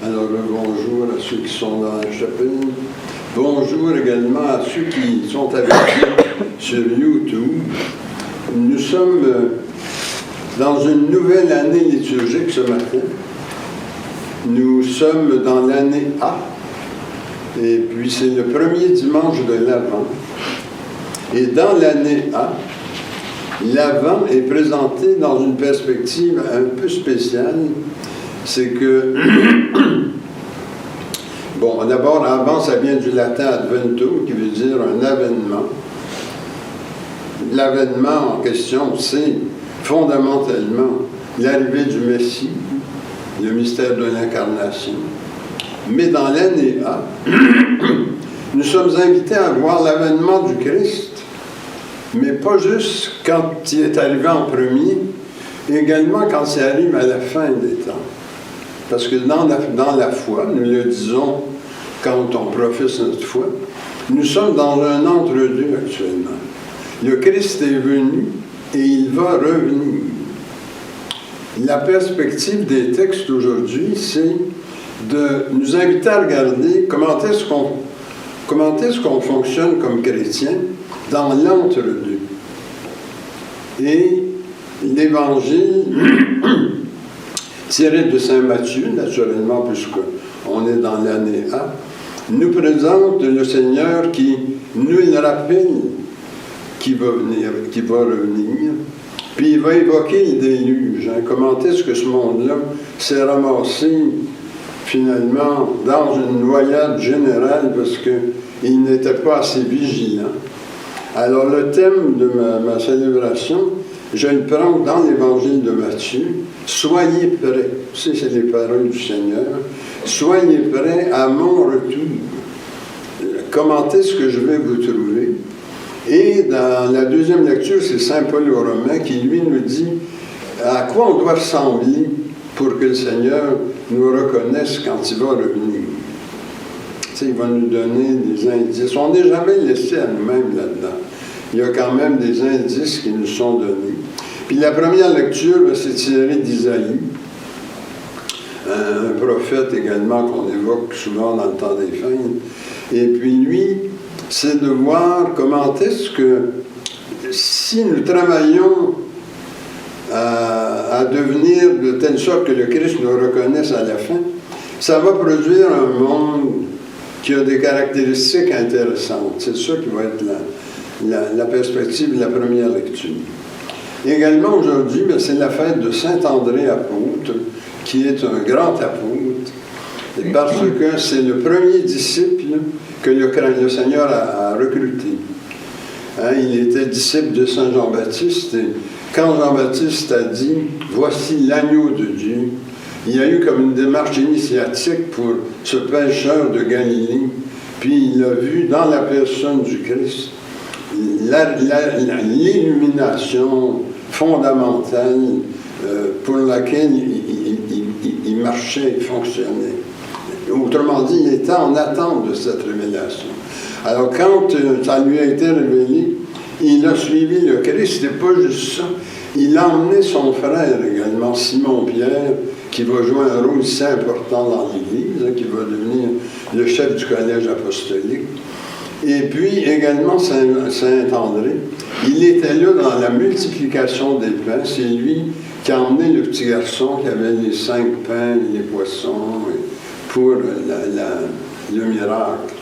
Alors, bonjour à ceux qui sont dans la chapelle. Bonjour également à ceux qui sont avec nous sur YouTube. Nous sommes dans une nouvelle année liturgique ce matin. Nous sommes dans l'année A. Et puis, c'est le premier dimanche de l'Avent. Et dans l'année A, l'Avent est présenté dans une perspective un peu spéciale. C'est que, bon, d'abord, avant, ça vient du latin advento, qui veut dire un avènement. L'avènement en question, c'est fondamentalement l'arrivée du Messie, le mystère de l'incarnation. Mais dans l'année A, nous sommes invités à voir l'avènement du Christ, mais pas juste quand il est arrivé en premier, également quand il arrive à la fin des temps. Parce que dans la foi, nous le disons quand on professe notre foi, nous sommes dans un entre-deux actuellement. Le Christ est venu et il va revenir. La perspective des textes aujourd'hui, c'est de nous inviter à regarder comment est-ce qu'on fonctionne comme chrétien dans l'entre-deux. Et l'Évangile tiré de Saint Matthieu, naturellement, puisqu'on est dans l'année A, nous présente le Seigneur qui nous le rappelle qui va venir, qui va revenir. Puis il va évoquer le déluge. Comment est-ce que ce monde-là s'est ramassé finalement dans une noyade générale parce qu'il n'était pas assez vigilant. Alors le thème de ma célébration, je le prends dans l'Évangile de Matthieu. Soyez prêts, c'est les paroles du Seigneur, soyez prêts à mon retour. Comment est-ce que je vais vous trouver? Et dans la deuxième lecture, c'est Saint Paul aux Romains qui, lui, nous dit à quoi on doit ressembler pour que le Seigneur nous reconnaisse quand il va revenir. Tu sais, il va nous donner des indices. On n'est jamais laissé à nous-mêmes là-dedans. Il y a quand même des indices qui nous sont donnés. Puis la première lecture, c'est tiré d'Isaïe, un prophète également qu'on évoque souvent dans le temps des fêtes. Et puis lui, c'est de voir comment est-ce que, si nous travaillons à devenir de telle sorte que le Christ nous reconnaisse à la fin, ça va produire un monde qui a des caractéristiques intéressantes. C'est ça qui va être la perspective de la première lecture. Également aujourd'hui, c'est la fête de Saint André apôtre, qui est un grand apôtre, parce que c'est le premier disciple que le Seigneur a recruté. Hein, il était disciple de Saint Jean-Baptiste, et quand Jean-Baptiste a dit « Voici l'agneau de Dieu », il y a eu comme une démarche initiatique pour ce pécheur de Galilée, puis il a vu dans la personne du Christ l'illumination fondamentale pour laquelle il marchait et fonctionnait. Autrement dit, il était en attente de cette révélation. Alors quand ça lui a été révélé, il a suivi le Christ. C'était pas juste ça. Il a emmené son frère également, Simon-Pierre, qui va jouer un rôle si important dans l'Église, qui va devenir le chef du collège apostolique. Et puis également Saint-André, il était là dans la multiplication des pains. C'est lui qui a emmené le petit garçon qui avait les 5 pains et les poissons pour le miracle.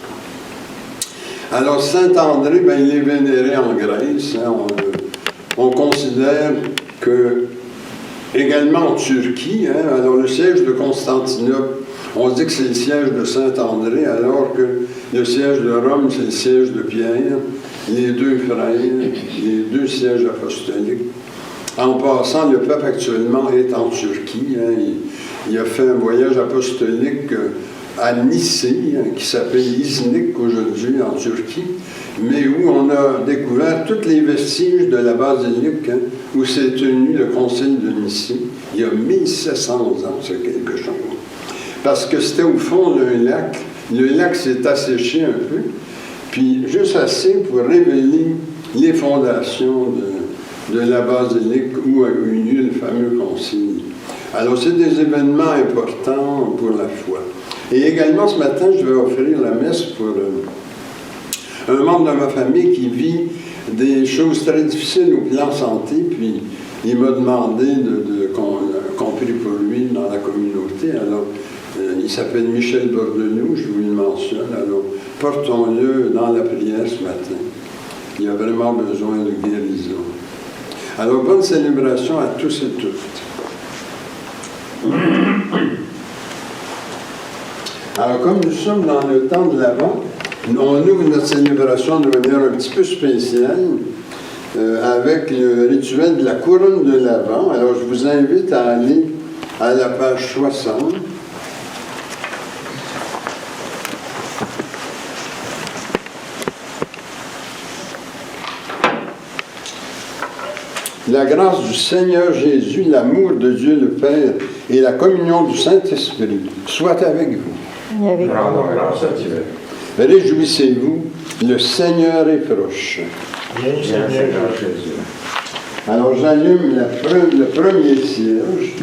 Alors Saint-André, il est vénéré en Grèce. Hein, on considère que, également en Turquie, hein, alors le siège de Constantinople, on dit que c'est le siège de Saint-André, alors que le siège de Rome, c'est le siège de Pierre, les deux frères, les deux sièges apostoliques. En passant, le pape actuellement est en Turquie. Hein, il a fait un voyage apostolique à Nicée, hein, qui s'appelle Iznik aujourd'hui en Turquie, mais où on a découvert tous les vestiges de la basilique, hein, où s'est tenu le concile de Nicée, il y a 1700 ans, c'est quelque chose. Parce que c'était au fond d'un lac. Le lac s'est asséché un peu, puis juste assez pour révéler les fondations de la basilique où a eu lieu le fameux concile. Alors, c'est des événements importants pour la foi. Et également, ce matin, je vais offrir la messe pour un membre de ma famille qui vit des choses très difficiles au plan santé, puis il m'a demandé qu'on prie pour lui dans la communauté. Alors, il s'appelle Michel Bordelot, je vous le mentionne. Alors, portons-le dans la prière ce matin. Il a vraiment besoin de guérison. Alors, bonne célébration à tous et toutes. Alors, comme nous sommes dans le temps de l'Avent, on ouvre notre célébration de manière un petit peu spéciale avec le rituel de la couronne de l'Avent. Alors, je vous invite à aller à la page 60. La grâce du Seigneur Jésus, l'amour de Dieu le Père et la communion du Saint-Esprit soient avec vous. Avec Rendons grâce à Dieu. Réjouissez-vous, le Seigneur est proche. Viens, Seigneur Jésus. Alors j'allume le premier cierge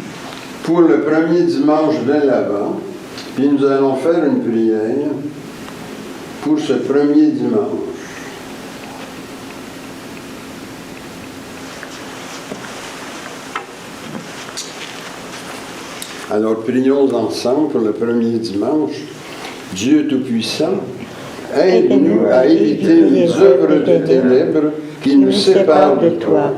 pour le premier dimanche de l'Avent, puis nous allons faire une prière pour ce premier dimanche. Alors prions ensemble pour le premier dimanche. Dieu Tout-Puissant, aide-nous à éviter les œuvres de ténèbres qui nous séparent de toi.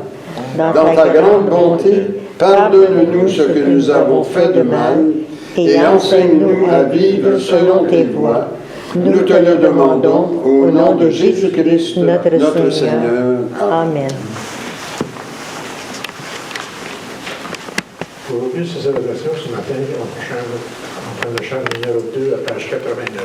Dans ta grande bonté, pardonne-nous ce que nous avons fait de mal et enseigne-nous à vivre selon tes voies. Nous te le demandons au nom de Jésus-Christ, notre Seigneur. Amen. Pour ouvrir ces célébrations ce matin, on prend le chant numéro 2 à page 89.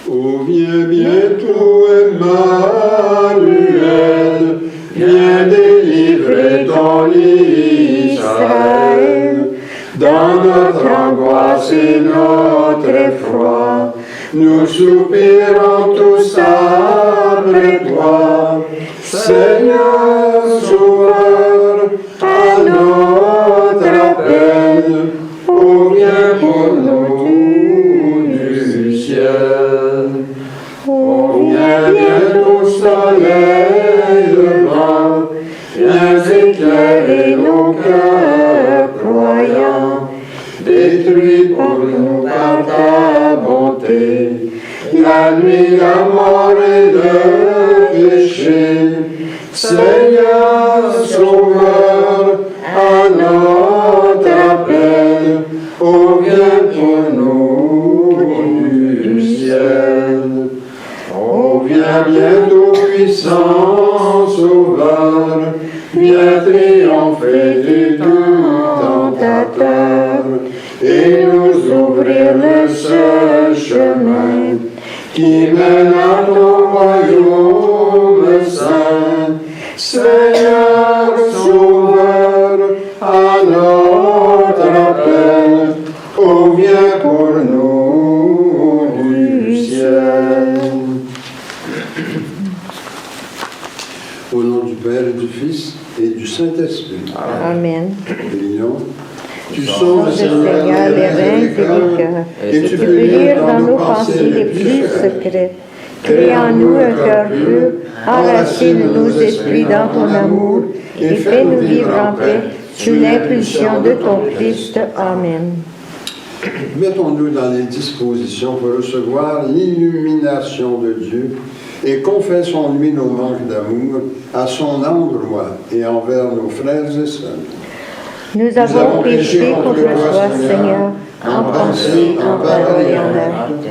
Ô viens bientôt, Emmanuel, viens délivrer ton Israël. Dans notre angoisse et notre effroi, nous soupirons tous après toi. Seigneur, Sauveur, à notre appel, ô viens pour nous du ciel. Ô viens bientôt, soleil levant, viens éclairer nos cœurs croyants, détruis pour nous par ta bonté, la nuit, la mort et le péché. Seigneur, Sauveur, à notre appel, ô viens pour nous du ciel. Ô viens bientôt, puissant Sauveur, viens triompher du tentateur et nous ouvrir le seul chemin qui mène à ton royaume saint. Seigneur, Sauveur, à notre appel, ô viens pour nous du ciel. Au nom du Père et du Fils et du Saint-Esprit. Amen. Prions. Tu Songe, songes, Seigneur, les reins et les cœurs, et tu peux lire dans nos pensées les plus secrètes. Crée en nous un cœur pur, enracine nos esprits dans ton amour, et fais-nous vivre en paix sous l'impulsion de ton Christ. Amen. Mettons-nous dans les dispositions pour recevoir l'illumination de Dieu et confessons-lui nos manques d'amour à son endroit et envers nos frères et sœurs. Nous avons péché contre toi, Seigneur, en pensée, en parole et en acte,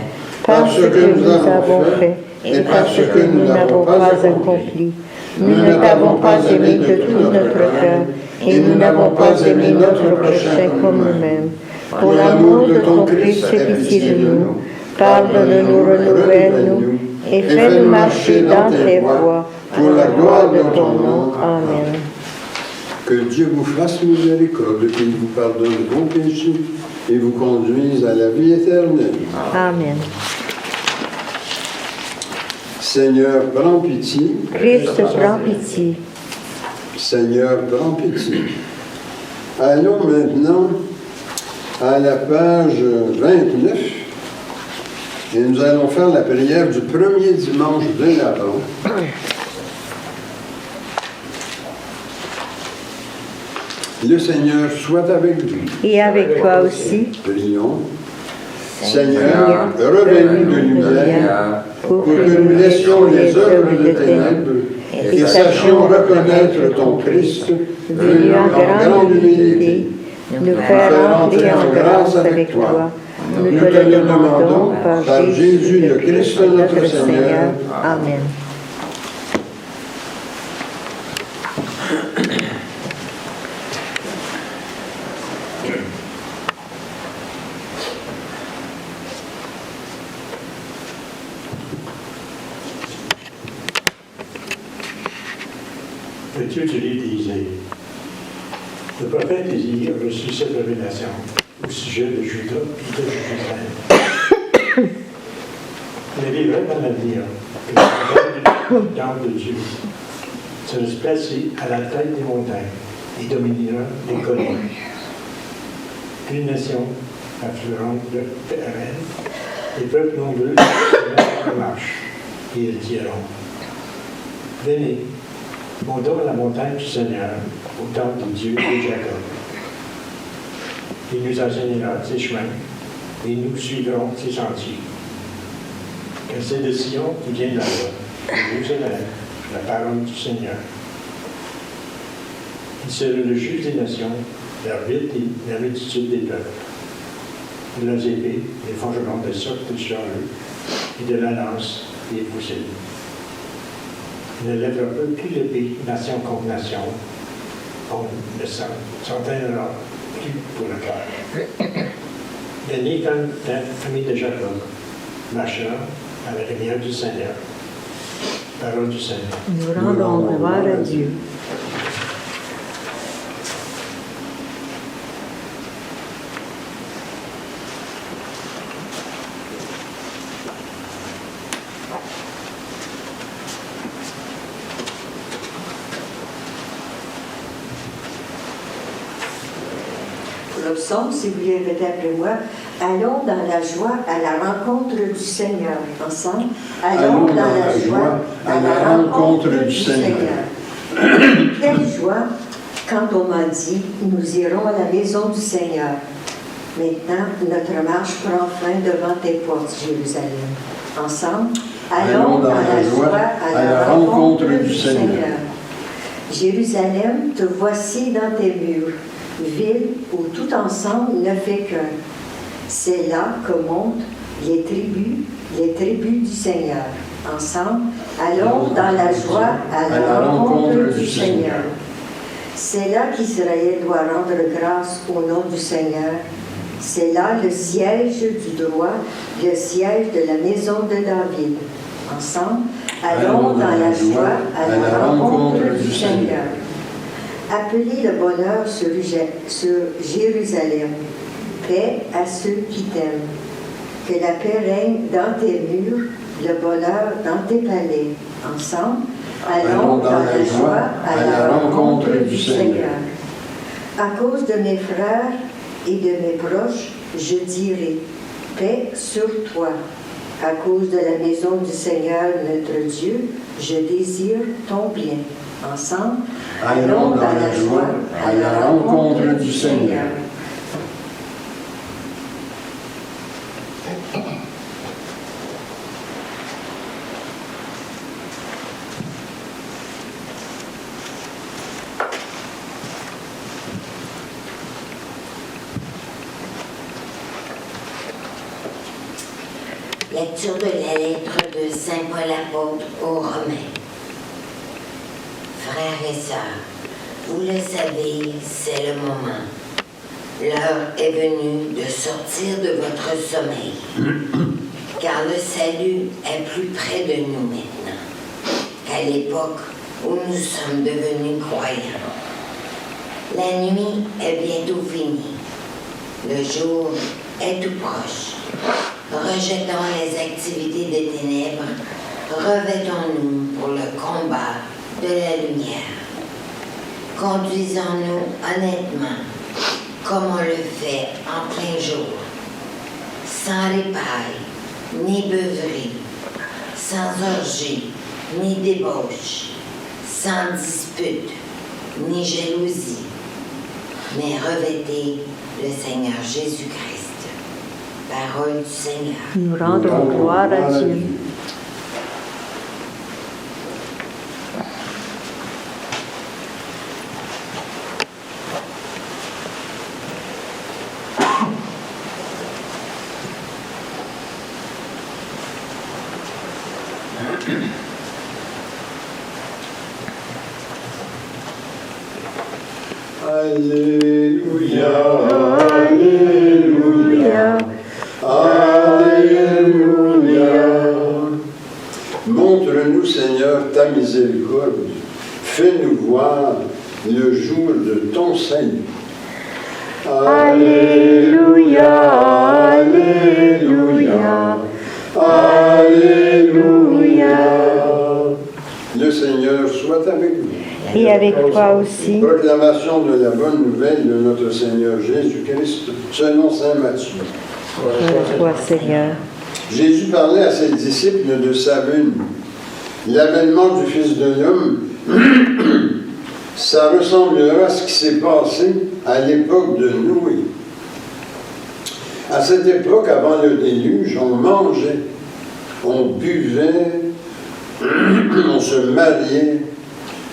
par ce que nous avons fait et par ce que nous n'avons pas accompli. Nous ne t'avons pas aimé de tout notre cœur et nous n'avons pas aimé notre prochain comme nous-mêmes. Pour l'amour de ton Christ, aie pitié de nous. Pardonne-nous, renouvelle-nous et fais-nous marcher dans tes voies pour la gloire de ton nom. Amen. Que Dieu vous fasse miséricorde, qu'il vous pardonne vos péchés et vous conduise à la vie éternelle. Amen. Seigneur, prends pitié. Christ, prends pitié. Seigneur, prends pitié. Allons maintenant à la page 29 et nous allons faire la prière du premier dimanche de l'Avent. Le Seigneur soit avec vous. Et avec toi aussi. Prions. Seigneur, revenus de lumière, pour que nous laissions les œuvres de ténèbres et sachions reconnaître ton Christ, venu en grande humilité, nous faire entrer en grâce avec toi. Nous te le demandons par Jésus le Christ notre Seigneur. Amen. Lecture du livre d'Ésaïe. Le prophète Ésaïe a reçu cette révélation au sujet de Juda et de Jérusalem. Il avait vraiment l'avenir que le temple de Dieu se laisse placer à la tête des montagnes et dominera les collines. Une nation affluente de Pérel, les peuples nombreux se mettent en marche et ils diront: venez, montons à la montagne du Seigneur, au temple du Dieu de Jacob. Il nous enseignera ses chemins, et nous suivrons ses sentiers. Car c'est de Sion qui vient de la loi, de Jérusalem, la parole du Seigneur. Il sera le juge des nations, l'arbitre et la multitude des peuples. De leurs épées, les forgeront de sortes sur eux, et de la lance, les fusils. Il ne lèvera plus l'épée, nation contre nation. On ne s'entraînera plus pour le cœur. Béni comme la famille de Jacob, marchera à la lumière du Seigneur. Parole du Seigneur. Nous rendons gloire à Dieu. Le psaume, si vous l'avez après moi, allons dans la joie à la rencontre du Seigneur. Ensemble, allons dans la joie à la rencontre du Seigneur. Quelle joie quand on m'a dit, nous irons à la maison du Seigneur. Maintenant, notre marche prend fin devant tes portes, Jérusalem. Ensemble, allons dans la joie à la rencontre du Seigneur. Jérusalem, te voici dans tes murs, ville où tout ensemble ne fait qu'un. C'est là que montent les tribus du Seigneur. Ensemble, allons dans la joie à la rencontre du Seigneur. C'est là qu'Israël doit rendre grâce au nom du Seigneur. C'est là le siège du droit, le siège de la maison de David. Ensemble, allons dans la joie à la rencontre du Seigneur. Appelez le bonheur sur Jérusalem. Paix à ceux qui t'aiment. Que la paix règne dans tes murs, le bonheur dans tes palais. Ensemble, allons dans la joie à la rencontre du Seigneur. À cause de mes frères et de mes proches, je dirai, paix sur toi. À cause de la maison du Seigneur notre Dieu, je désire ton bien. Ensemble, allons dans la joie à la rencontre du Seigneur. Lecture de la lettre de Saint Paul apôtre aux Romains. Frères et sœurs, vous le savez, c'est le moment. L'heure est venue de sortir de votre sommeil, car le salut est plus près de nous maintenant qu'à l'époque où nous sommes devenus croyants. La nuit est bientôt finie Le jour est tout proche. Rejetons les activités des ténèbres. Revêtons-nous pour le combat de la lumière. Conduisons-nous honnêtement, comme on le fait en plein jour, sans répaille, ni beuverie, sans orgie, ni débauche, sans dispute, ni jalousie, mais revêtez le Seigneur Jésus-Christ. Parole du Seigneur. Nous rendons gloire à Dieu. Alléluia, Alléluia, Alléluia. Montre-nous, Seigneur, ta miséricorde. Fais-nous voir le jour de ton salut. Alléluia, Alléluia, Alléluia. Le Seigneur soit avec vous. Et avec toi aussi. Proclamation de la bonne nouvelle de notre Seigneur Jésus-Christ, selon saint Matthieu. Gloire à toi, Seigneur. Jésus parlait à ses disciples de sa venue. L'avènement du Fils de l'homme, ça ressemblera à ce qui s'est passé à l'époque de Noé. À cette époque, avant le déluge, on mangeait, on buvait, on se mariait,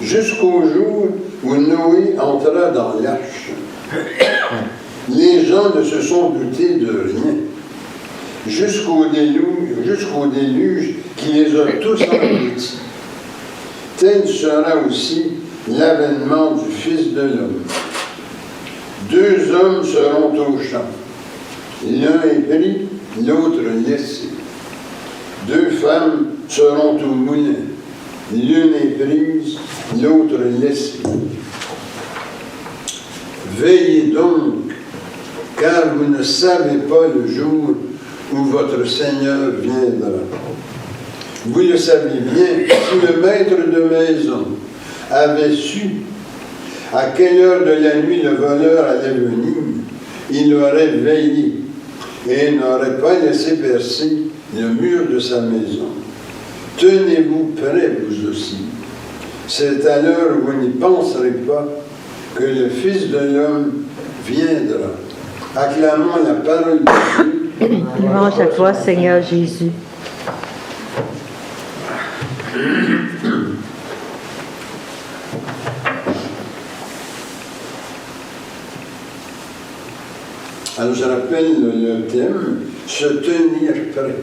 jusqu'au jour où Noé entra dans l'arche. Les gens ne se sont doutés de rien, jusqu'au déluge qui les a tous engloutis. Tel sera aussi l'avènement du Fils de l'homme. 2 hommes seront au champ. L'un est pris, l'autre laissé. 2 femmes seront au moulin. L'une est prise, l'autre laissée. Veillez donc, car vous ne savez pas le jour où votre Seigneur viendra. Vous le savez bien, si le maître de maison avait su à quelle heure de la nuit le voleur allait venir, il aurait veillé et n'aurait pas laissé percer le mur de sa maison. Tenez-vous prêts, vous aussi. C'est à l'heure où vous n'y penserez pas que le Fils de l'homme viendra. Acclamons la parole de Dieu. Louange à toi, Seigneur Jésus. Alors, je rappelle le thème, se tenir prêt.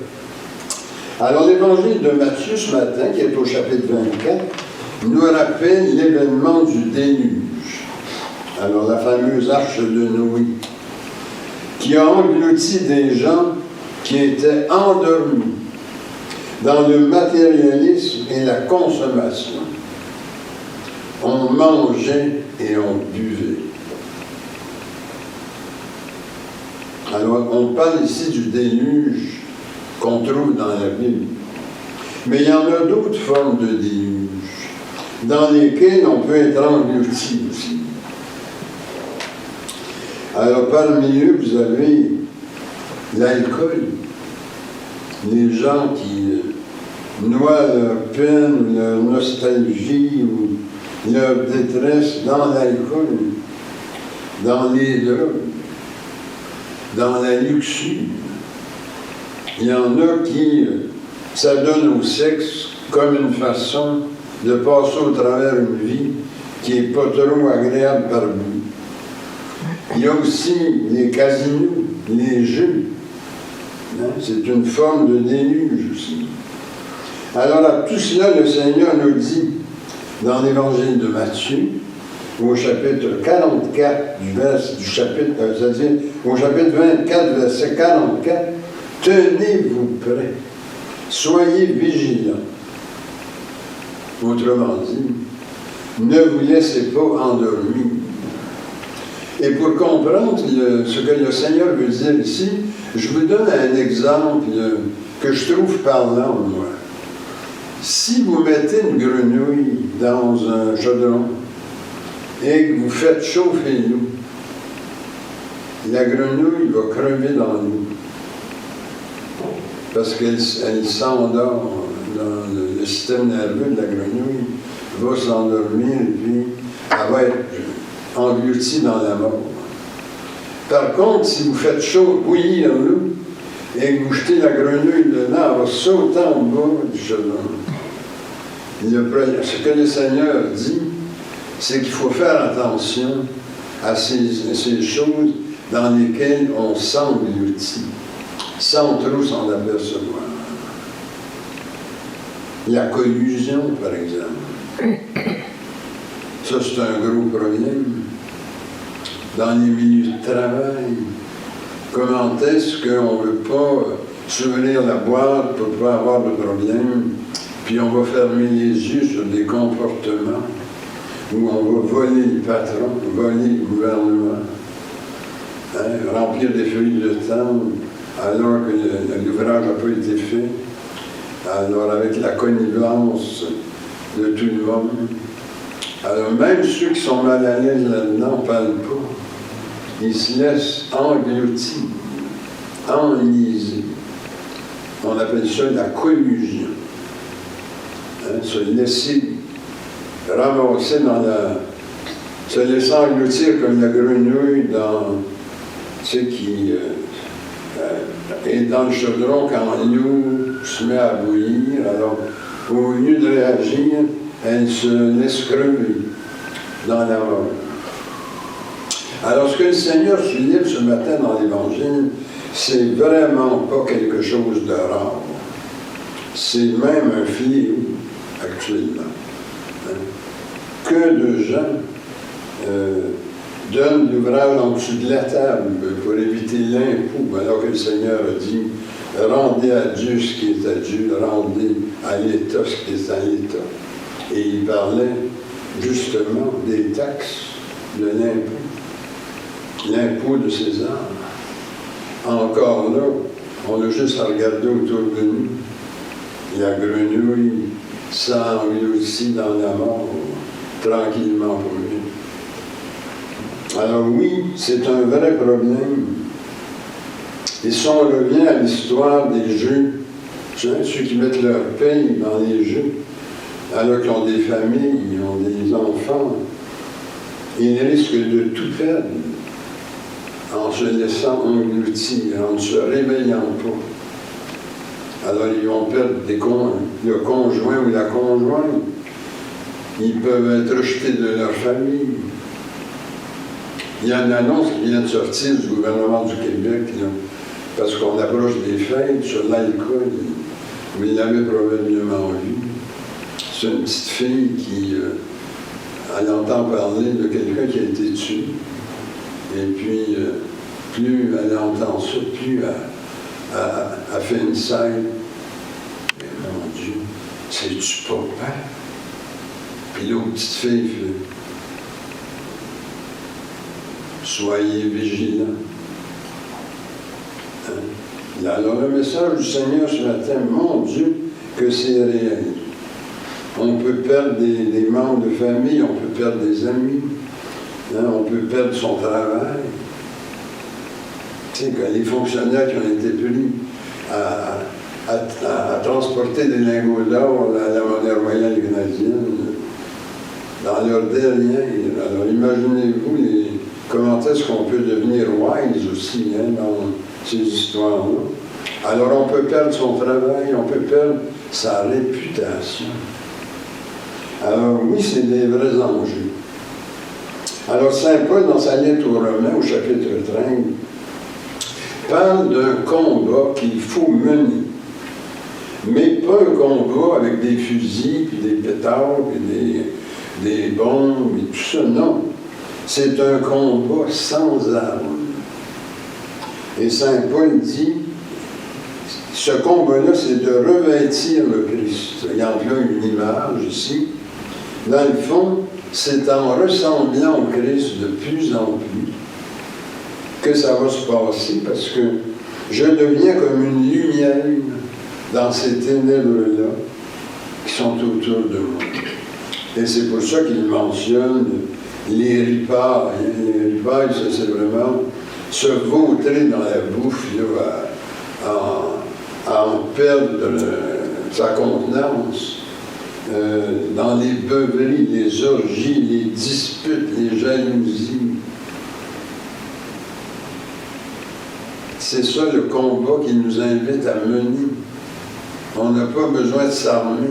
Alors, l'évangile de Matthieu ce matin, qui est au chapitre 24, nous rappelle l'événement du déluge. Alors, la fameuse arche de Noé, qui a englouti des gens qui étaient endormis dans le matérialisme et la consommation. On mangeait et on buvait. Alors, on parle ici du déluge qu'on trouve dans la Bible. Mais il y en a d'autres formes de déluge, dans lesquelles on peut être englouti aussi. Alors, parmi eux, vous avez l'alcool. Les gens qui noient leur peine, leur nostalgie ou leur détresse dans l'alcool, dans les drogues, dans la luxure. Il y en a qui s'adonnent au sexe comme une façon de passer au travers une vie qui n'est pas trop agréable par bout. Il y a aussi les casinos, les jeux. C'est une forme de déluge aussi. Alors à tout cela, le Seigneur nous dit dans l'évangile de Matthieu, au chapitre 44 du chapitre, c'est-à-dire au chapitre 24, verset 44, « Tenez-vous prêts, soyez vigilants. » Autrement dit, ne vous laissez pas endormir. Et pour comprendre ce que le Seigneur veut dire ici, je vous donne un exemple que je trouve parlant, moi. Si vous mettez une grenouille dans un chaudron et que vous faites chauffer l'eau, la grenouille va crever dans l'eau parce qu'elle s'endort dans le système nerveux de la grenouille, va s'endormir et puis elle va être engloutie dans la mort. Par contre, si vous faites chaud, bouillir l'eau et que vous jetez la grenouille dedans, elle va sauter en bas du chaudron. Ce que le Seigneur dit, c'est qu'il faut faire attention à ces choses dans lesquelles on s'engloutit, sans trop s'en apercevoir. La collusion, par exemple. Ça, c'est un gros problème. Dans les milieux de travail, comment est-ce qu'on ne veut pas s'ouvrir la boîte pour ne pas avoir de problème, puis on va fermer les yeux sur des comportements où on va voler les patrons, voler le gouvernement, remplir des feuilles de temps alors que l'ouvrage n'a pas été fait, alors avec la connivence de tout le monde. Alors même ceux qui sont mal à l'aise là-dedans ne parlent pas. Ils se laissent engloutir, enliser. On appelle ça la collusion. Se laisser ramasser se laisser engloutir comme la grenouille qui est dans le chaudron quand l'eau se met à bouillir. Alors, au lieu de réagir, elle se laisse crever dans la mort. Alors, ce que le Seigneur souligne ce matin dans l'Évangile, c'est vraiment pas quelque chose de rare. C'est même un fléau actuellement. Que de gens donnent l'ouvrage en dessous de la table pour éviter l'impôt, alors que le Seigneur a dit « Rendez à Dieu ce qui est à Dieu, rendez à l'État ce qui est à l'État. » Et il parlait justement des taxes, de l'impôt de César. Encore là, on a juste à regarder autour de nous. La grenouille s'engloutit dans la mort, tranquillement pour lui. Alors oui, c'est un vrai problème. Et si on revient à l'histoire des jeux, ceux qui mettent leur paye dans les jeux, alors qu'ils ont des familles, ils ont des enfants, ils risquent de tout perdre en se laissant engloutir, en ne se réveillant pas. Alors ils vont perdre le conjoint ou la conjointe. Ils peuvent être rejetés de leur famille. Il y a une annonce qui vient de sortir du gouvernement du Québec, là, parce qu'on approche des fêtes sur l'alcool. Vous l'avez probablement vu. C'est une petite fille qui elle entend parler de quelqu'un qui a été tué. Et puis, plus elle entend ça, plus elle fait une scène. Mais mon Dieu, c'est-tu papa? Puis l'autre petite fille fait « Soyez vigilants. » Alors le message du Seigneur ce matin, mon Dieu, que c'est réel. On peut perdre des membres de famille, on peut perdre des amis, on peut perdre son travail. Tu sais, quand les fonctionnaires qui ont été pris à transporter des lingots d'or à la monnaie royale canadienne, dans leur dernier, alors imaginez-vous comment est-ce qu'on peut devenir wise aussi dans ces histoires-là. Alors on peut perdre son travail, on peut perdre sa réputation. Alors oui, c'est des vrais enjeux. Alors Saint Paul, dans sa lettre aux Romains, au chapitre 13, parle d'un combat qu'il faut mener. Mais pas un combat avec des fusils, puis des pétards, puis des bombes, et tout ça, non. C'est un combat sans armes. Et Saint Paul dit, ce combat-là, c'est de revêtir le Christ. Il y en a une image ici. Dans le fond, c'est en ressemblant au Christ de plus en plus que ça va se passer, parce que je deviens comme une lumière dans ces ténèbres-là qui sont autour de moi. Et c'est pour ça qu'il mentionne les ripailles. Les ripailles, ça, c'est vraiment se vautrer dans la bouffe, là, à en perdre sa contenance. Dans les beuveries, les orgies, les disputes, les jalousies. C'est ça le combat qu'il nous invite à mener. On n'a pas besoin de s'armer.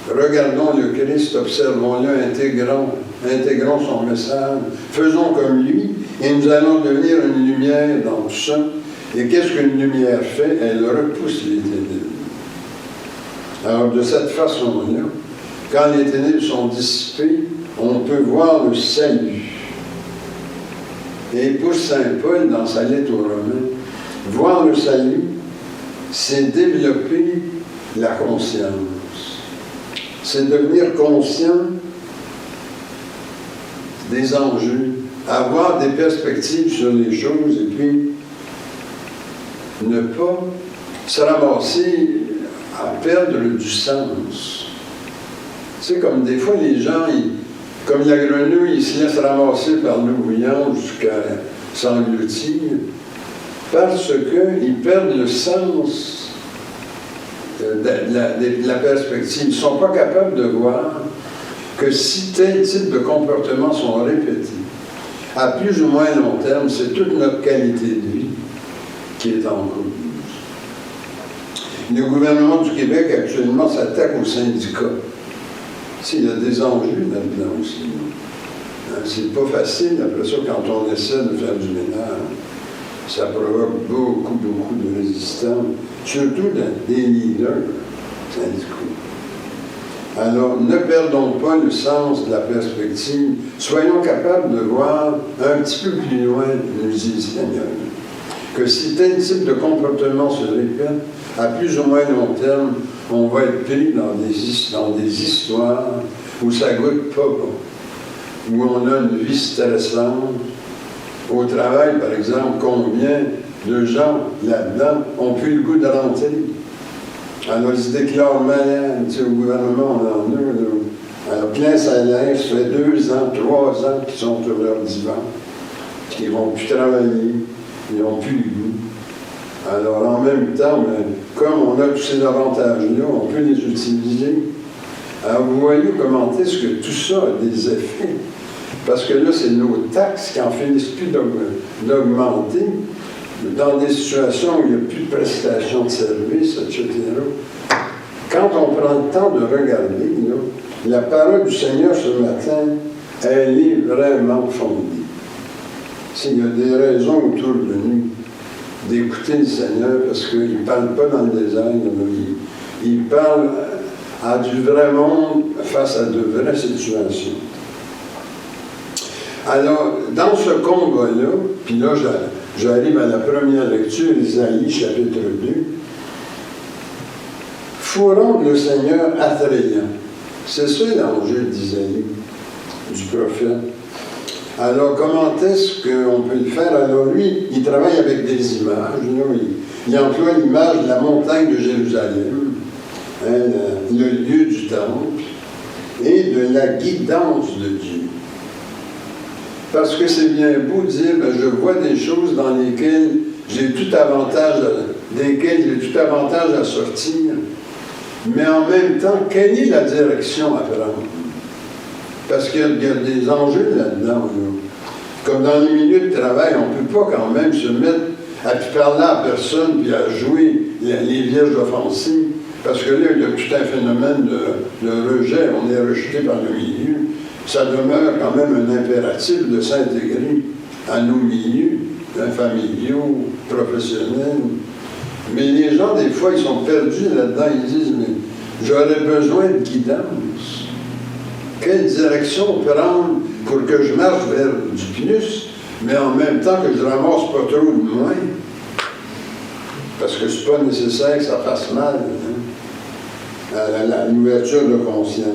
Regardons le Christ, observons-le, intégrons son message, faisons comme lui, et nous allons devenir une lumière dans tout ça. Et qu'est-ce qu'une lumière fait? Elle repousse les ténèbres. Alors, de cette façon-là, quand les ténèbres sont dissipées, on peut voir le salut. Et pour saint Paul, dans sa lettre aux Romains, voir le salut, c'est développer la conscience. C'est devenir conscient des enjeux, avoir des perspectives sur les choses et puis ne pas se ramasser à perdre du sens. C'est comme des fois les gens, comme la grenouille, ils se laissent ramasser par l'eau bouillante jusqu'à s'engloutir parce qu'ils perdent le sens de la perspective. Ils ne sont pas capables de voir que si tel type de comportements sont répétés, à plus ou moins long terme, c'est toute notre qualité de vie qui est en cause. Le gouvernement du Québec actuellement s'attaque aux syndicats. Il y a des enjeux là-dedans aussi. C'est pas facile, après ça, quand on essaie de faire du ménage. Ça provoque beaucoup de résistance, surtout des leaders syndicaux. Alors, ne perdons pas le sens de la perspective. Soyons capables de voir un petit peu plus loin, nous dit le Seigneur, que si tel type de comportement se répète, à plus ou moins long terme, on va être pris dans des histoires où ça goûte pas bon, où on a une vie stressante. Au travail, par exemple, combien de gens là-dedans ont plus le goût de rentrer? Alors, ils se déclarent malades. Tu sais, au gouvernement, on en a. Là. Alors, plein salaire, ça fait 2 ans, 3 ans qu'ils sont sur leur divan, qu'ils ne vont plus travailler, ils n'ont plus le goût. Alors, en même temps, comme on a tous ces avantages-là, on peut les utiliser. Alors, vous voyez comment est-ce que tout ça a des effets. Parce que là, c'est nos taxes qui en finissent plus d'augmenter dans des situations où il n'y a plus de prestations de services, etc. Quand on prend le temps de regarder, là, la parole du Seigneur ce matin, elle est vraiment fondée. Il y a des raisons autour de nous d'écouter le Seigneur parce qu'il ne parle pas dans le désert, il parle à du vrai monde face à de vraies situations. Alors, dans ce combat-là, puis là, j'arrive à la première lecture, Isaïe, chapitre 2, fourrons le Seigneur attrayant. C'est ça l'enjeu d'Isaïe, du prophète. Alors, comment est-ce qu'on peut le faire? Alors, lui, il travaille avec des images. Là, il emploie l'image de la montagne de Jérusalem, hein, le lieu du temple, et de la guidance de Dieu. Parce que c'est bien beau de dire, je vois des choses dans lesquelles j'ai tout avantage à sortir, mais en même temps, quelle est la direction à prendre? Parce qu'il y a des enjeux là-dedans. Là. Comme dans les milieux de travail, on ne peut pas quand même se mettre à parler à personne puis à jouer les vierges offensives, parce que là, il y a tout un phénomène de rejet, on est rejeté par le milieu. Ça demeure quand même un impératif de s'intégrer à nos milieux, familiaux, professionnels. Mais les gens, des fois, ils sont perdus là-dedans. Ils disent, mais j'aurais besoin de guidance. Quelle direction prendre pour que je marche vers du plus, mais en même temps que je ramasse pas trop de moins? Parce que c'est pas nécessaire que ça fasse mal, hein, à l'ouverture de conscience.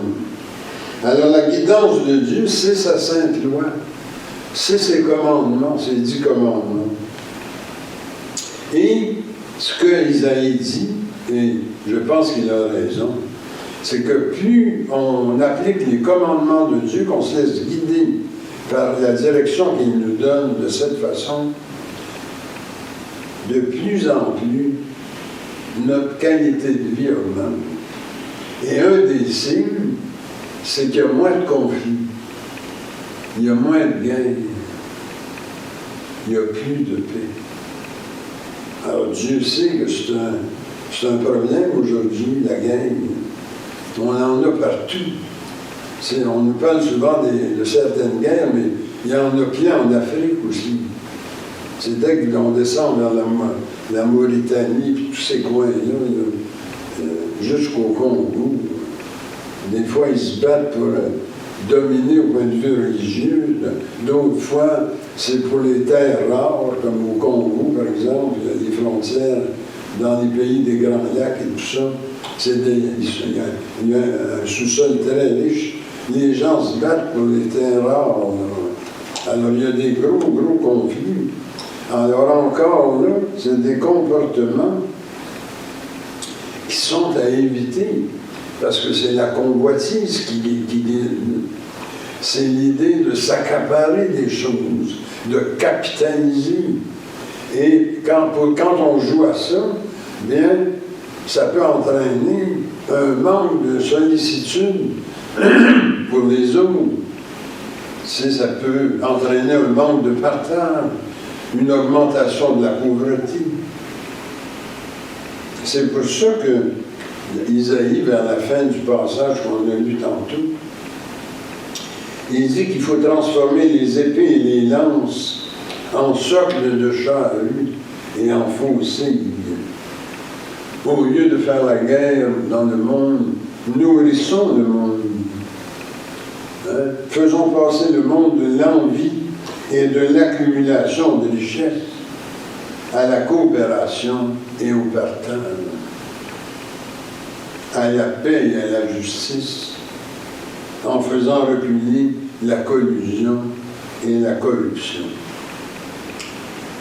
Alors, la guidance de Dieu, c'est sa sainte loi. c'est ses commandements, ses 10 commandements. Et ce que Isaïe dit, et je pense qu'il a raison, c'est que plus on applique les commandements de Dieu, qu'on se laisse guider par la direction qu'il nous donne de cette façon, de plus en plus, notre qualité de vie augmente. Et un des signes, c'est qu'il y a moins de conflits, il y a moins de guerres, il n'y a plus de paix. Alors Dieu sait que c'est un problème aujourd'hui, la guerre. On en a partout. On nous parle souvent de certaines guerres, mais il y en a plein en Afrique aussi. C'est dès qu'on descend vers la Mauritanie, puis tous ces coins-là, jusqu'au Congo. Des fois, ils se battent pour dominer au point de vue religieux. D'autres fois, c'est pour les terres rares, comme au Congo, par exemple, les frontières dans les pays des Grands Lacs et tout ça. Il y a un sous-sol très riche. Les gens se battent pour les terres rares. Alors, il y a des gros conflits. Alors, encore là, c'est des comportements qui sont à éviter, parce que c'est la convoitise qui c'est l'idée de s'accaparer des choses, de capitaliser. Et quand on joue à ça, bien, ça peut entraîner un manque de sollicitude pour les autres. Ça peut entraîner un manque de partage, une augmentation de la pauvreté. C'est pour ça que Isaïe, vers la fin du passage qu'on a lu tantôt, il dit qu'il faut transformer les épées et les lances en socle de charrue et en fossés. Au lieu de faire la guerre dans le monde, nourrissons le monde. Faisons passer le monde de l'envie et de l'accumulation de richesses à la coopération et au partage, à la paix et à la justice, en faisant reculer la collusion et la corruption.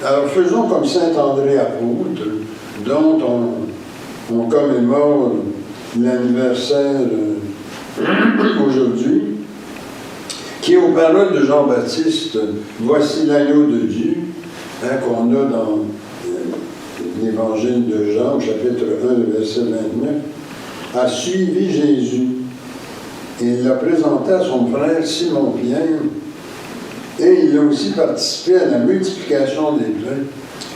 Alors faisons comme saint André apôtre, dont on commémore l'anniversaire aujourd'hui, qui, aux paroles de Jean-Baptiste, « Voici l'agneau de Dieu », qu'on a dans l'évangile de Jean, chapitre 1, verset 29, a suivi Jésus et il l'a présenté à son frère Simon-Pierre, et il a aussi participé à la multiplication des pains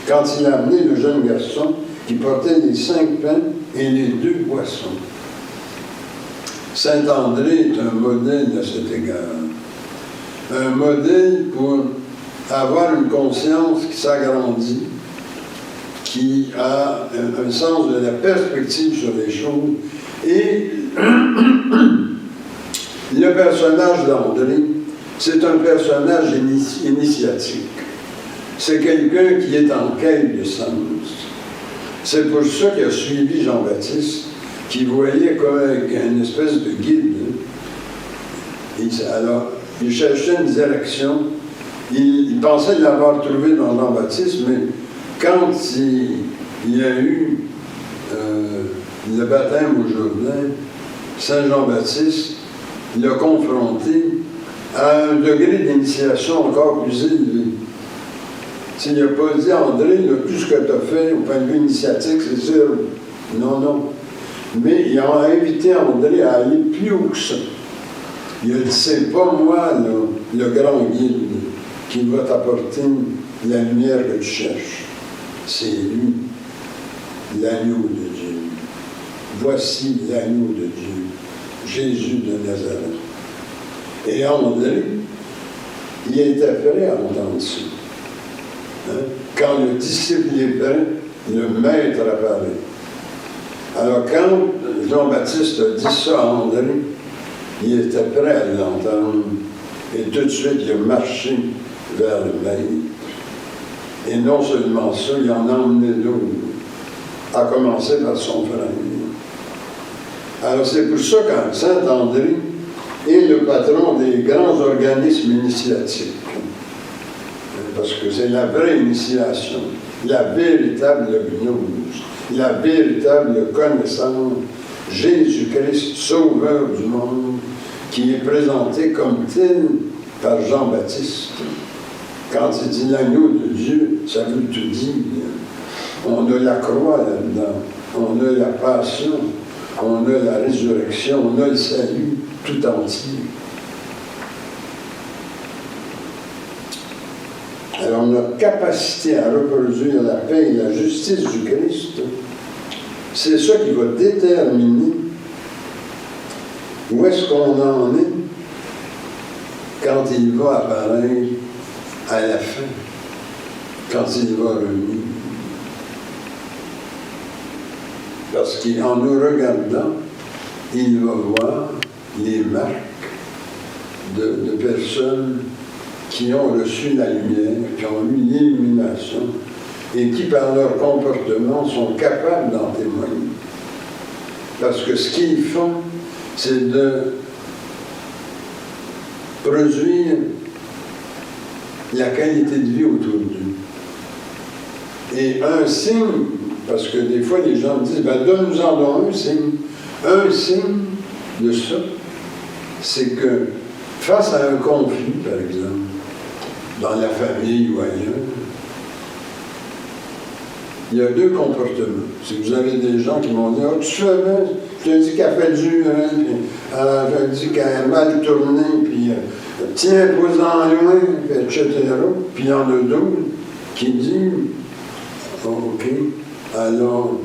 quand il a amené le jeune garçon qui portait les 5 pains et les 2 poissons. Saint André est un modèle à cet égard. Un modèle pour avoir une conscience qui s'agrandit, qui a un sens de la perspective sur les choses. Et le personnage d'André, c'est un personnage initiatique. C'est quelqu'un qui est en quête de sens. C'est pour ça qu'il a suivi Jean-Baptiste, qui voyait comme une espèce de guide. Alors, il cherchait une direction. Il pensait l'avoir trouvé dans Jean-Baptiste, mais quand il y a eu le baptême au Jourdain, Saint Jean-Baptiste l'a confronté à un degré d'initiation encore plus élevé. S'il n'a pas dit, André, tout ce que tu as fait au point de vue initiatique, c'est zéro. Non. Mais il a invité André à aller plus haut que ça. Il a dit, c'est pas moi, le grand guide, qui va t'apporter la lumière que tu cherches. C'est lui, l'agneau de Dieu. Voici l'agneau de Dieu, Jésus de Nazareth. Et André, il était prêt à entendre ça. Quand le disciple est prêt, le maître apparaît. Alors quand Jean-Baptiste a dit ça à André, il était prêt à l'entendre. Et tout de suite, il a marché vers le maître. Et non seulement ça, il en a emmené d'autres, à commencer par son frère. Alors c'est pour ça que Saint André est le patron des grands organismes initiatiques. parce que c'est la vraie initiation, la véritable gnose, la véritable connaissance, Jésus-Christ, Sauveur du monde, qui est présenté comme tel par Jean-Baptiste. Quand il dit l'agneau de Dieu, ça veut tout dire. On a la croix là-dedans, on a la passion, on a la résurrection, on a le salut tout entier. Alors notre capacité à reproduire la paix et la justice du Christ, c'est ça qui va déterminer où est-ce qu'on en est quand il va apparaître à la fin, quand il va revenir. Parce qu'en nous regardant, il va voir les marques de personnes qui ont reçu la lumière, qui ont eu l'illumination et qui, par leur comportement, sont capables d'en témoigner. Parce que ce qu'ils font, c'est de produire la qualité de vie autour d'eux. Et un signe, parce que des fois les gens disent, ben donne-nous-en donc un signe. Un signe de ça, c'est que face à un conflit, par exemple, dans la famille ou ailleurs, il y a deux comportements. Si vous avez des gens qui vont dire, oh, tu fais bien, je te dis qu'elle fait dur, hein, puis, je te dis qu'elle a mal tourné, puis tiens-toi-en loin, etc. Puis il y en a d'autres qui disent, OK, alors,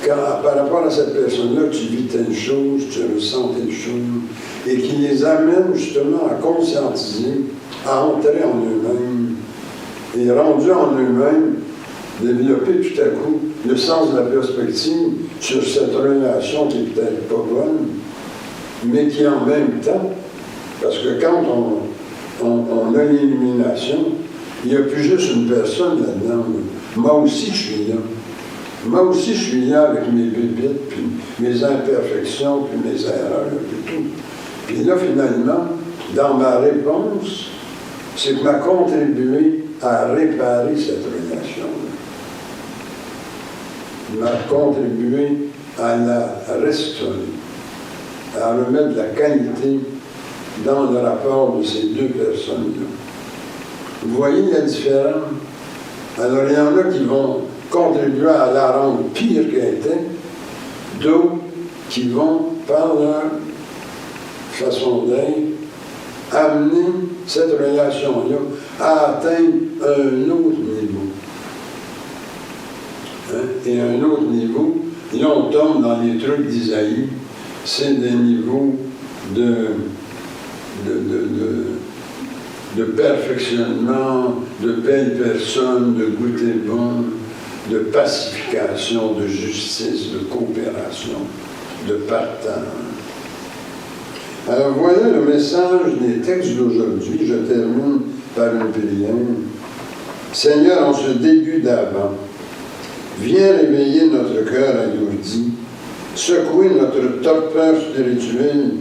par rapport à cette personne-là, tu vis telle chose, tu ressens telle chose, et qui les amène justement à conscientiser, à entrer en eux-mêmes, et rendu en eux-mêmes, développer tout à coup le sens de la perspective sur cette relation qui est peut-être pas bonne, mais qui en même temps, parce que quand on a l'illumination, il n'y a plus juste une personne là-dedans. Moi aussi, je suis là. Moi aussi, je suis là avec mes bébites, puis mes imperfections, puis mes erreurs, puis tout. Puis là, finalement, dans ma réponse, c'est que m'a contribué à réparer cette relation-là. M'a contribué à la restaurer, à remettre de la qualité dans le rapport de ces deux personnes-là. Vous voyez la différence? Alors, il y en a qui vont contribuer à la rendre pire qu'elle était, d'autres qui vont, par leur façon d'être, amener cette relation-là à atteindre un autre niveau. Hein? Et un autre niveau, là on tombe dans les trucs d'Isaïe, c'est des niveaux de perfectionnement, de belles personnes, de goûter bon, de pacification, de justice, de coopération, de partage. Alors voilà le message des textes d'aujourd'hui. Je termine par une prière. Seigneur, en ce début d'Avent, viens réveiller notre cœur alourdi, secouer notre torpeur spirituelle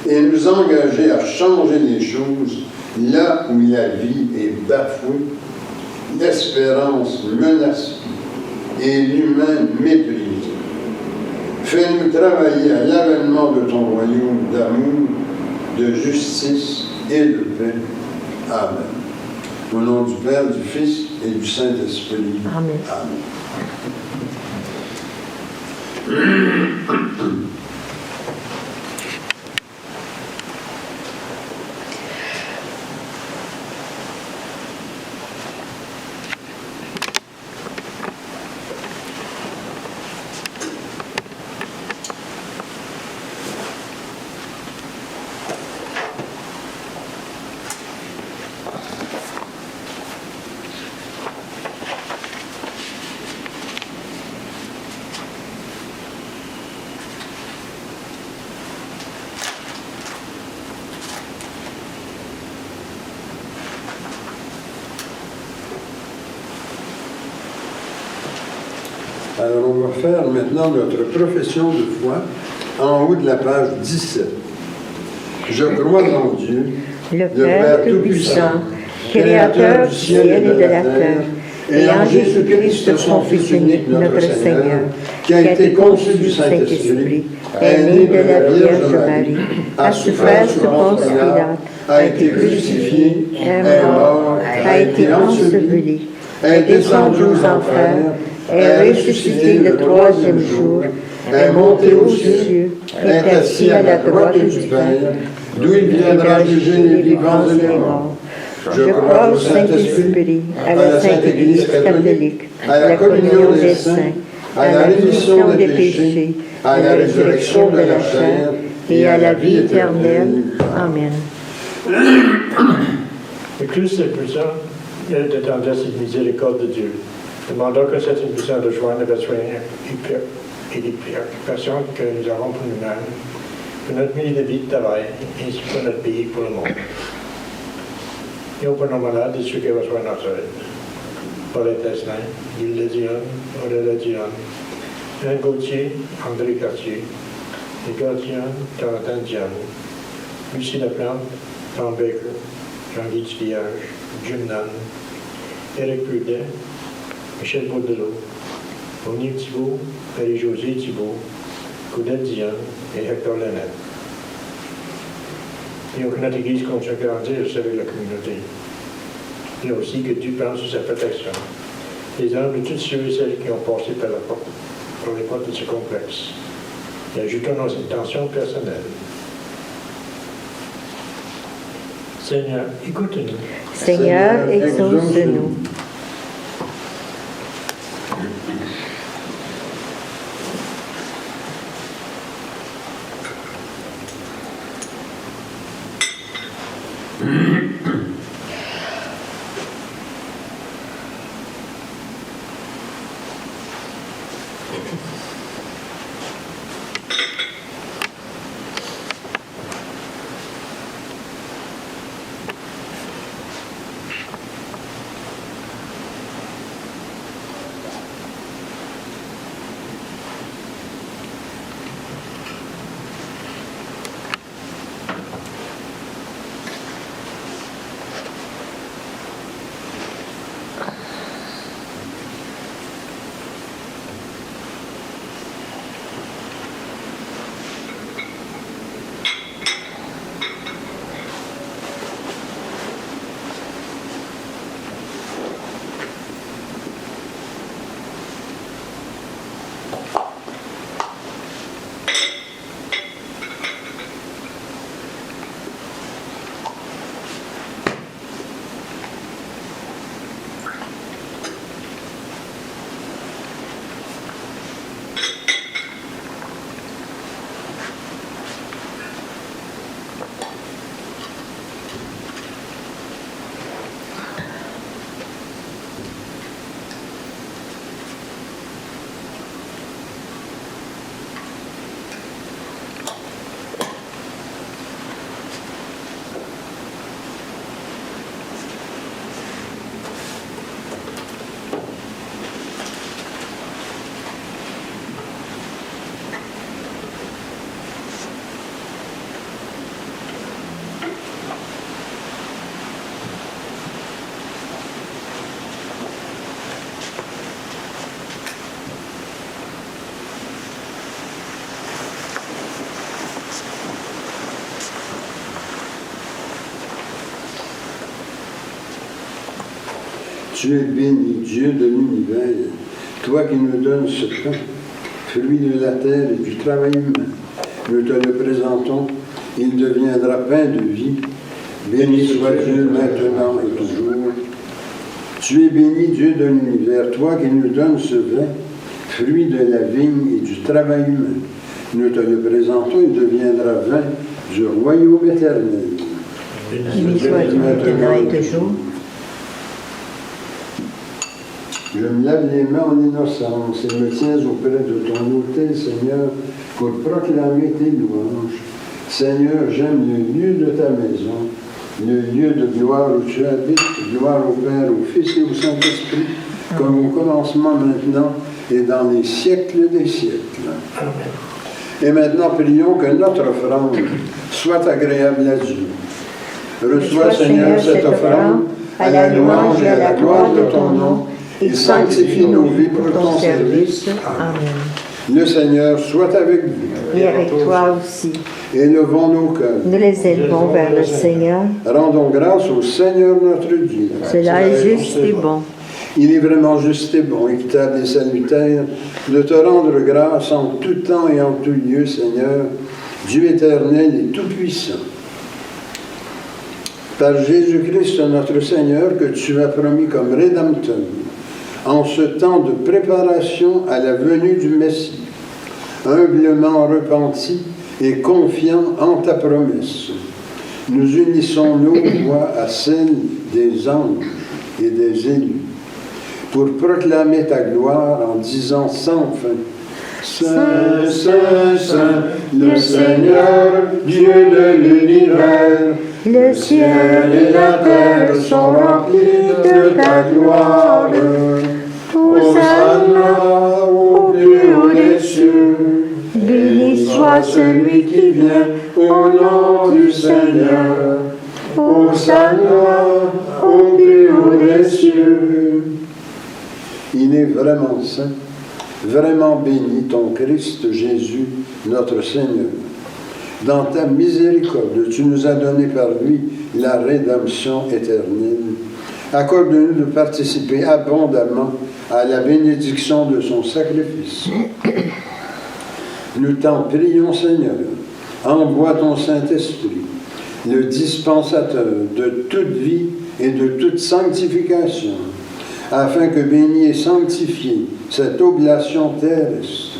et nous engager à changer les choses là où la vie est bafouée, l'espérance menacée et l'humain méprisé. Fais-nous travailler à l'avènement de ton royaume d'amour, de justice et de paix. Amen. Au nom du Père, du Fils et du Saint-Esprit. Amen. Amen. Alors, on va faire maintenant notre profession de foi en haut de la page 17. Je crois en Dieu, le Père Tout-Puissant, Créateur du ciel et de la terre, et en Jésus-Christ, son Fils unique, notre Seigneur, qui a été conçu du Saint-Esprit, est né de la Vierge Marie, a souffert sous Ponce Pilate, a été crucifié, est mort, a été enseveli, est descendu aux enfers, est ressuscité le troisième jour, est monté aux cieux, est assis à la droite du Père, d'où il viendra juger les vivants et les morts. Je crois au Saint-Esprit, à la Sainte Église catholique, à la communion des saints, à la rémission des péchés, à la résurrection de la chair et à la vie éternelle. Amen. Le Christ est puissant, de tendresse et de miséricorde de Dieu. Demandons que cette puissance rejoigne les besoins et les préoccupations que nous avons pour nous-mêmes, pour notre milieu de vie de travail, ainsi que pour notre pays et pour le monde. Et pour nos malades et ceux qui reçoivent notre aide. Paul Tesselin, Gilles Ledion, Audrey Ledion, Jean Gauthier, André Cartier, Nicolas Dion, Jonathan Dion, Lucie Laplante, Tom Baker, Jean-Guy Village, Jim Nunn, Éric Prudet, Michel Baudelot, Monique Thibault, Marie-Josée Thibault, Claudette Dion et Hector Lennett. Et que notre Église continue à grandir avec la communauté. Et aussi que Dieu pense sur sa protection. Les âmes de tous ceux et celles qui ont passé par les portes de ce complexe. Et ajoutons nos intentions personnelles. Seigneur, écoute-nous. Seigneur, exauce-nous. Tu es béni, Dieu de l'univers, toi qui nous donnes ce pain, fruit de la terre et du travail humain. Nous te le présentons, il deviendra pain de vie. Béni sois-tu maintenant et toujours. Tu es béni, Dieu de l'univers, toi qui nous donnes ce vin, fruit de la vigne et du travail humain. Nous te le présentons, il deviendra vin du royaume éternel. Béni sois-tu maintenant et toujours. Je me lave les mains en innocence et me tiens auprès de ton autel, Seigneur, pour proclamer tes louanges. Seigneur, j'aime le lieu de ta maison, le lieu de gloire où tu habites, gloire au Père, au Fils et au Saint-Esprit, comme au commencement maintenant et dans les siècles des siècles. Amen. Et maintenant, prions que notre offrande soit agréable à Dieu. Reçois, Seigneur, cette offrande à la louange et à la gloire de ton nom, et sanctifie nos vies pour ton service. Amen. Le Seigneur soit avec vous. Et avec toi aussi. Élevons nos cœurs. Nous les élevons vers le Seigneur. Rendons grâce au Seigneur notre Dieu. Cela est juste et bon. Il est vraiment juste et bon, équitable et salutaire, de te rendre grâce en tout temps et en tout lieu, Seigneur, Dieu éternel et tout-puissant. Par Jésus-Christ, notre Seigneur, que tu as promis comme Rédempteur, en ce temps de préparation à la venue du Messie, humblement repenti et confiant en ta promesse, nous unissons nos voix à celles des anges et des élus, pour proclamer ta gloire en disant sans fin, Saint, Saint, Saint, le Seigneur, Dieu de l'univers, le ciel et la terre sont remplis de ta gloire. Hosanna au plus haut des cieux. Béni soit celui qui vient au nom du Seigneur. Hosanna au plus haut des cieux. Il est vraiment saint, vraiment béni ton Christ Jésus, notre Seigneur. Dans ta miséricorde, tu nous as donné par lui la rédemption éternelle. Accorde-nous de participer abondamment à la bénédiction de son sacrifice. Nous t'en prions, Seigneur, envoie ton Saint-Esprit, le dispensateur de toute vie et de toute sanctification, afin que béni et sanctifié cette oblation terrestre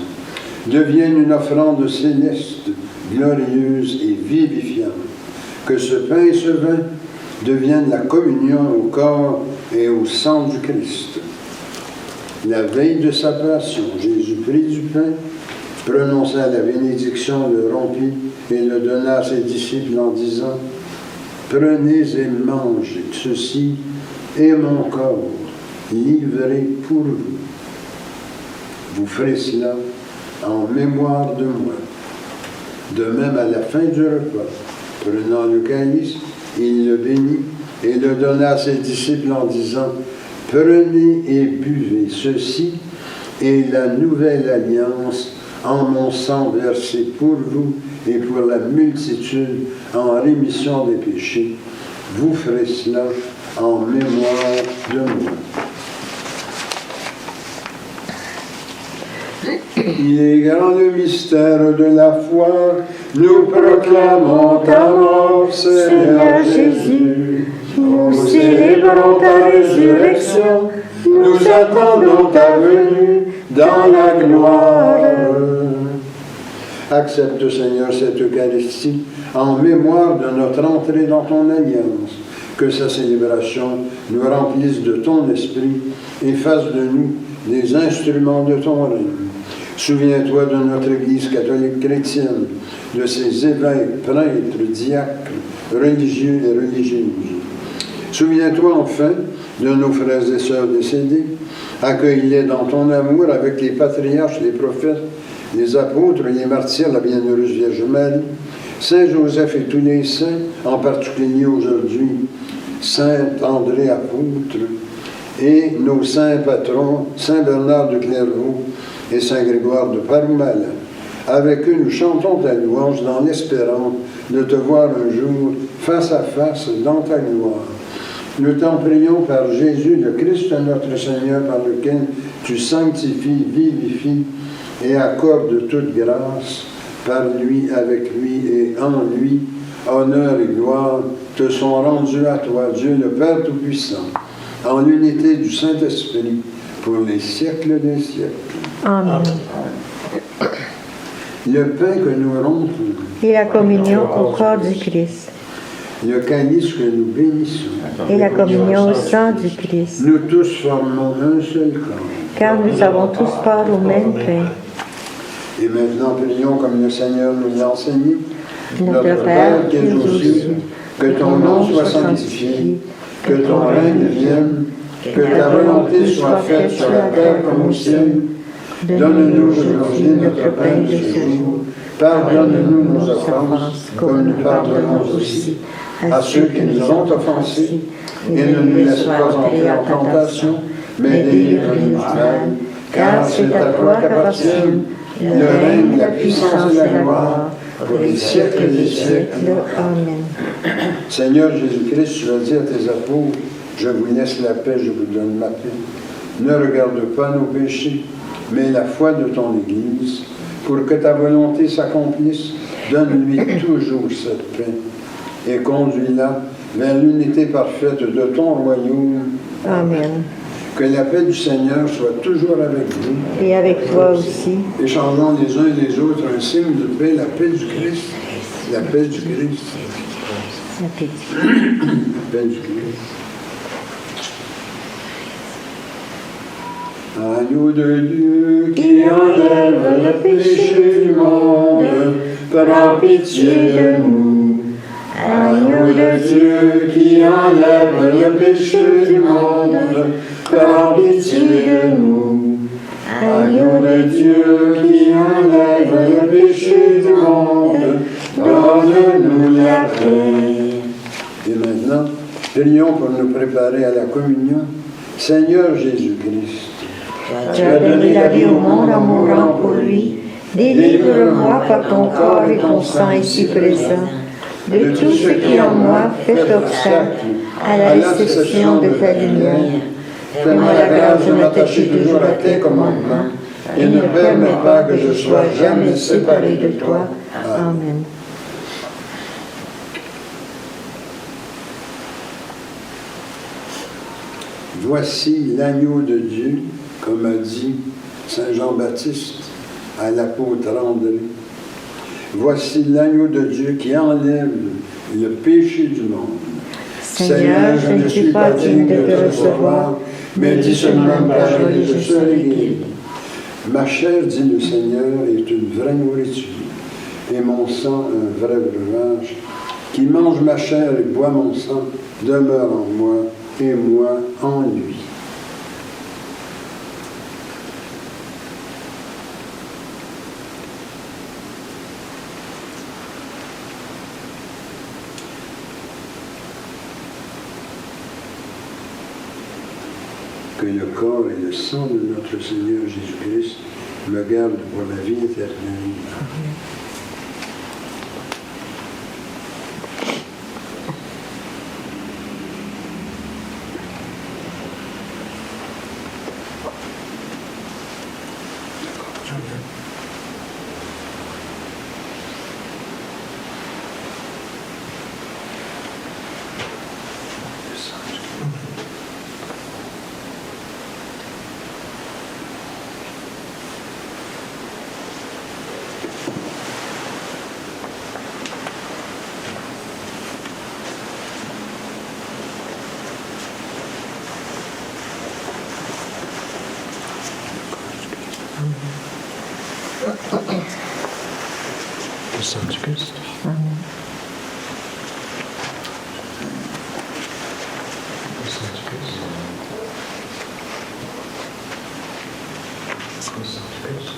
devienne une offrande céleste, glorieuse et vivifiante, que ce pain et ce vin deviennent la communion au corps et au sang du Christ. La veille de sa passion, Jésus prit du pain, prononça la bénédiction, le rompit et le donna à ses disciples en disant, « Prenez et mangez, ceci est mon corps, livré pour vous. Vous ferez cela en mémoire de moi. » De même, à la fin du repas, prenant le calice, il le bénit et le donna à ses disciples en disant, « Prenez et buvez, ceci est la nouvelle alliance en mon sang versé pour vous et pour la multitude en rémission des péchés. Vous ferez cela en mémoire de moi. » Il est grand le mystère de la foi, nous proclamons ta mort, Seigneur Jésus. Nous célébrons ta résurrection, Nous attendons ta venue dans la gloire. Accepte, Seigneur, cette Eucharistie en mémoire de notre entrée dans ton alliance. Que sa célébration nous remplisse de ton esprit et fasse de nous des instruments de ton règne. Souviens-toi de notre Église catholique chrétienne, de ses évêques, prêtres, diacres, religieux et religieuses. Souviens-toi enfin de nos frères et sœurs décédés. Accueille-les dans ton amour avec les patriarches, les prophètes, les apôtres, les martyrs, la bienheureuse Vierge Marie, Saint Joseph et tous les saints, en particulier aujourd'hui, Saint André apôtre, et nos saints patrons, Saint Bernard de Clairvaux et Saint Grégoire de Parumala. Avec eux, nous chantons ta louange dans l'espérance de te voir un jour face à face dans ta gloire. Nous t'en prions par Jésus, le Christ notre Seigneur, par lequel tu sanctifies, vivifies et accordes toute grâce. Par lui, avec lui et en lui, honneur et gloire te sont rendus à toi, Dieu le Père Tout-Puissant, en l'unité du Saint-Esprit, pour les siècles des siècles. Amen. Le pain que nous rompons, Et la communion au corps du Christ. le calice que nous bénissons, Et la communion au sang du Christ. nous tous formons un seul corps. Car nous avons tous part au même pain. Et maintenant, prions comme le Seigneur nous l'a enseigné. Notre Père qui es aux cieux, que ton nom soit sanctifié, que ton règne vienne, que ta volonté soit faite sur la terre comme au ciel. Donne-nous aujourd'hui notre pain de ce jour. Pardonne-nous nos offenses, comme nous pardonnons aussi à ceux qui nous ont offensés, et ne nous laisse pas entrer en tentation, mais délivre-nous du mal, car c'est à toi qu'appartiennent le règne, la puissance et la gloire, pour les siècles des siècles. Amen. Seigneur Jésus-Christ, tu as dit à tes apôtres, je vous laisse la paix, je vous donne ma paix. Ne regarde pas nos péchés, mais la foi de ton Église, pour que ta volonté s'accomplisse. Donne-lui toujours cette paix et conduis-la vers l'unité parfaite de ton royaume. Amen. Que la paix du Seigneur soit toujours avec vous. Et avec toi aussi. Échangeons les uns et les autres un signe de paix, la paix du Christ. La paix du Christ. La paix. La paix du Christ. Agneau de Dieu qui enlève le péché du monde, prends pitié de nous. Agneau de Dieu qui enlève le péché du monde, prends pitié de nous. Agneau de Dieu qui enlève le péché du monde, donne-nous la paix. Et maintenant, prions pour nous préparer à la communion. Seigneur Jésus-Christ, tu as donné la vie au monde en mourant pour lui. Délivre-moi par ton corps et ton sang ici présent de tout ce qui en moi fait obstacle à la réception de ta lumière. Fais-moi la grâce de m'attacher toujours à tes commandements et ne permets pas que je sois jamais séparé de toi. Amen. voici l'agneau de Dieu, comme a dit Saint Jean-Baptiste à l'apôtre André. Voici l'agneau de Dieu qui enlève le péché du monde. Seigneur, je ne suis pas digne de te recevoir, mais dis seulement une parole et je serai guéri. Ma chair, dit le Seigneur, est une vraie nourriture, et mon sang un vrai breuvage. Qui mange ma chair et boit mon sang demeure en moi, et moi en lui. Que le corps et le sang de notre Seigneur Jésus-Christ me gardent pour la vie éternelle. Le sang du Christ. Amen. Le sang du Christ. Le sang du Christ.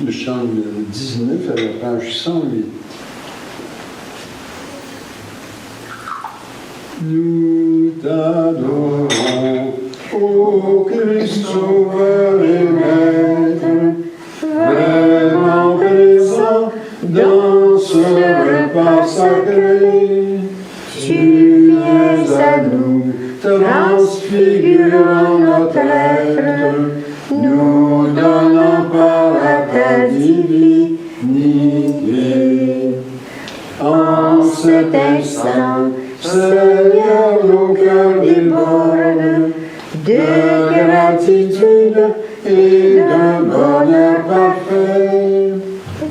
Le chant 19 à la page 108. Nous t'adorons, ô Christ sauveur et maître, vrai ce repas sacré, tu viens à nous, transfigurant notre être, nous donnant part à ta divinité. En cet instant, Seigneur, nos cœurs débordent de gratitude et d'un bonheur parfait.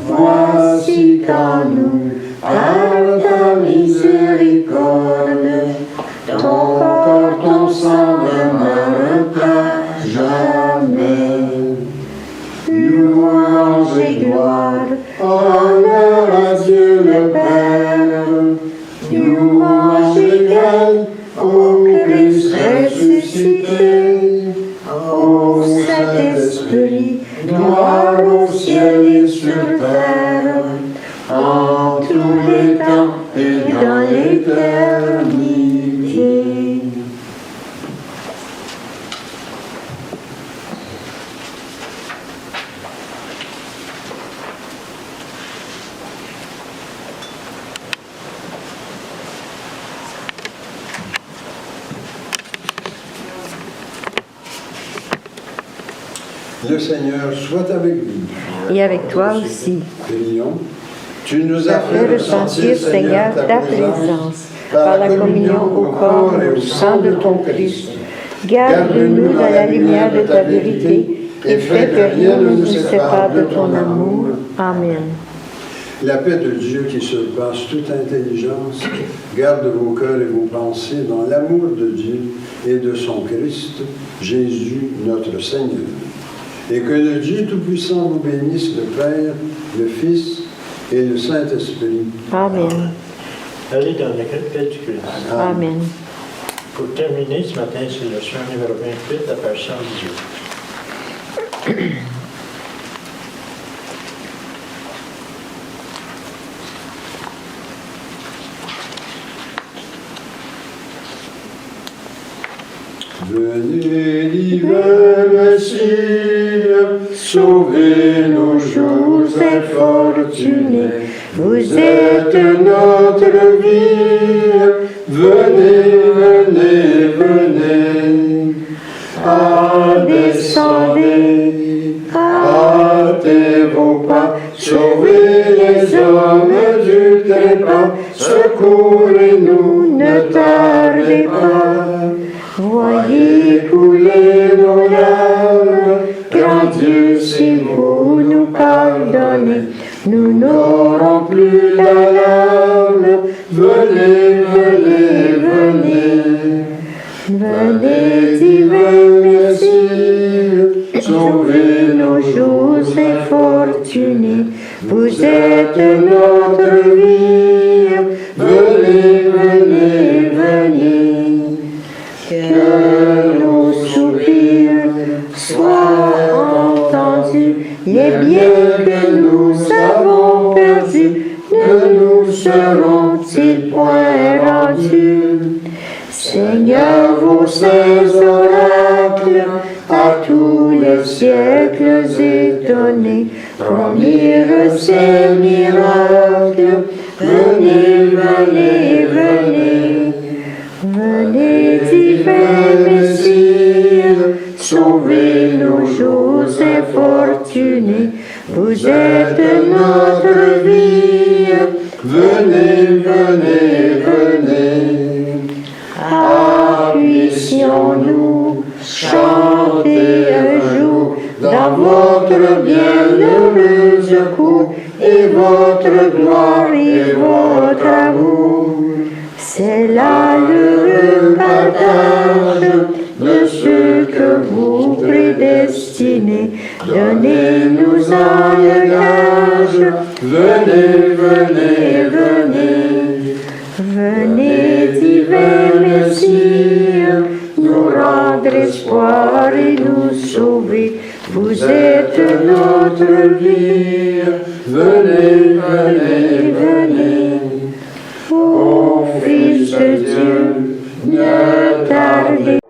Voici qu'en nous, par ta miséricorde, ton corps, ton sang demeure à jamais. Louange et gloire, honneur à Dieu le Père. Louange égale au Christ ressuscité, au Saint-Esprit, gloire au ciel et sur terre, en tous les temps et dans l'éternité. Le Seigneur soit avec vous. Et avec toi aussi. Prions. Tu nous as Fais fait ressentir, Seigneur, ta présence par la communion au corps et au sang de ton Christ. Garde-nous dans la lumière de ta vérité et fais que rien ne nous sépare de ton amour. Amen. La paix de Dieu qui surpasse toute intelligence garde vos cœurs et vos pensées dans l'amour de Dieu et de son Christ, Jésus notre Seigneur. Et que le Dieu Tout-Puissant vous bénisse, le Père, le Fils et le Saint-Esprit. Amen. Allez dans la paix du Christ. Amen. Pour terminer ce matin, c'est le chant numéro 28, la page 118. Venez, divin Messie, sauvez nos jours infortunés. Vous êtes notre vie. Venez, venez, venez. Ah, descendez, hâtez vos pas, sauvez les hommes du trépas, secourez-nous, ne tardez pas. Voyez couler nos larmes, grand Dieu, si vous nous pardonnez, nous n'aurons plus d'alarme. Venez, venez, venez. Venez, divin Messie, sauvez nos jours infortunés. Vous êtes notre vie. Venez, venez, venez. Que nos soupirs soient entendus, les biens que nous avons perdus ne nous seront-ils point rendus? Seigneur, vos saints oracles, à tous les siècles étonnés, promirent ces miracles. Venez, venez, venez. Venez, divin Messie, sauvez nos jours infortunés. Vous êtes notre vie. Venez, venez, venez. Puissions-nous chanter un jour dans votre bienheureuse cour et votre gloire et votre amour. C'est là le partage de ceux que vous prédestinez. Donnez-nous en gage. Venez, venez, venez. Venez, divin Messie, nous rendre espoir et nous sauver. Vous êtes notre vie. Venez, venez, venez. Ô Fils de Dieu, ne tardez